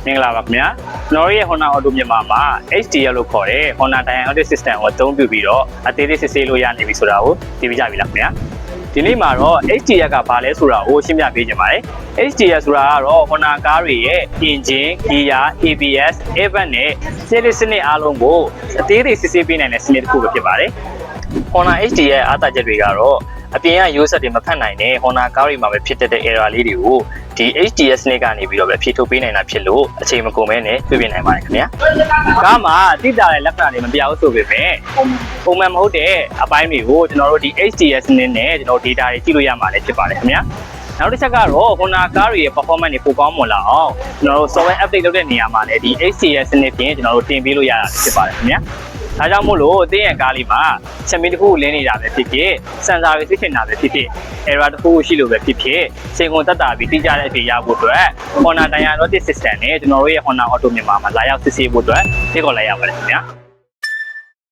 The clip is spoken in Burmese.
မင်္ဂလာပါခင်ဗျာကျွန်တော်ရဲ့ Honda Auto မြန်မာမှာ HDL လို့ခေါ်တဲ့ Honda Diagnostic System ကိုအသုံးပြုပြီးတော့အသေးသေးစစ်ဆေးလို့ရနေပြီဆိုတာကိုသိပြကြပြီလားခင်ဗျာဒီနေ့မှာတော့ HDL ကဘာလဲဆိုတာကိုရှင်းပြပေးကြပါမယ် HDL ဆိုတာကတော့ Honda ကားတွေရဲ့ engine, gear, ABS, airbag နဲ့ service စနစ်အားလုံးကိုအသေးသေးစစ်ဆေးပေးနိုင်တဲ့စနစ်တစ်ခုပဲဖြစ်ပါတယ် Honda HDL အားသာချက်တွေကတော့အပြင်က user တွေမဖတ်နိုင်တဲ့ Honda ကားတွေမှာပဲဖြစ်တဲ့ error လေးတွေကိုဒီ HDS စနစ်ကနေပြီးတော့ပဲဖြည့်ထုတ်ပေးနိုင်တာဖြစ်လို့အချိန်မကုန်မဲနဲ့တွေ့ပြနိုင်ပါတယ်ခင်ဗျာကားမှာတိကျတဲ့လက္ခဏာတွေမပြဘူးဆိုပေမဲ့ပုံမှန်မဟုတ်တဲ့အပိုင်းတွေကိုကျွန်တော်တို့ဒီ HDS စနစ်နဲ့ကျွန်တော် data တွေကြည့်လို့ရမှာလည်းဖြစ်ပါတယ်ခင်ဗျာနောက်တစ်ချက်ကတော့ Honda ကားတွေရဲ့ performance တွေပိုကောင်းမွန်လာအောင်ကျွန်တော်တို့ software update လုပ်တဲ့နေရာမှာလည်းဒီ HDS စနစ်ဖြင့်ကျွန်တော်တို့တင်ပေးလို့ရတာဖြစ်ပါတယ်ခင်ဗျာဒါကြောင့်မို့လို့အသေးရန်ကားလေးမှာချက်မီတစ်ခုလင်းနေတာပဲဖြစ်ဖြစ်စင်ဆာတွေသိချင်တာပဲဖြစ်ဖြစ် error တစ်ခုရှိလို့ပဲဖြစ်ဖြစ်ချိန်ကုန်သက်တာပြီးတိကျတဲ့အဖြေရဖို့အတွက် Honda Diagnostic System နဲ့ကျွန်တော်တို့ရဲ့ Honda Auto မြန်မာမှာလာရောက်စစ်ဆေးဖို့အတွက်ဖိတ်ခေါ်လိုက်ရပါတယ်ခင်ဗျာ